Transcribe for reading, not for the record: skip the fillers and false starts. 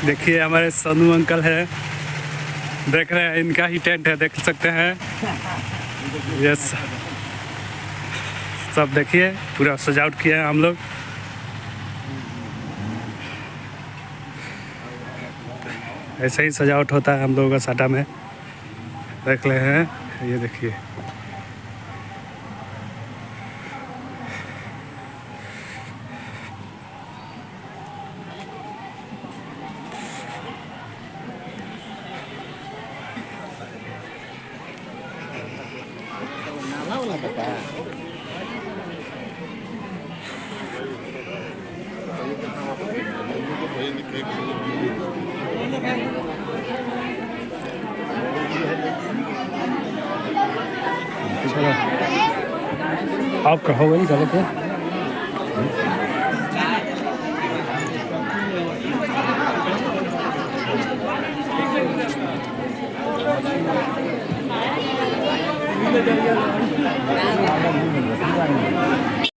देखिए हमारे सोनू अंकल है, देख रहे हैं, इनका ही टेंट है, देख सकते हैं। यस, सब देखिए पूरा सजावट किया है हम लोग। ऐसे ही सजावट होता है हम लोगों का साटा में, देख रहे हैं। ये देखिए आपका हो गई चलो क्या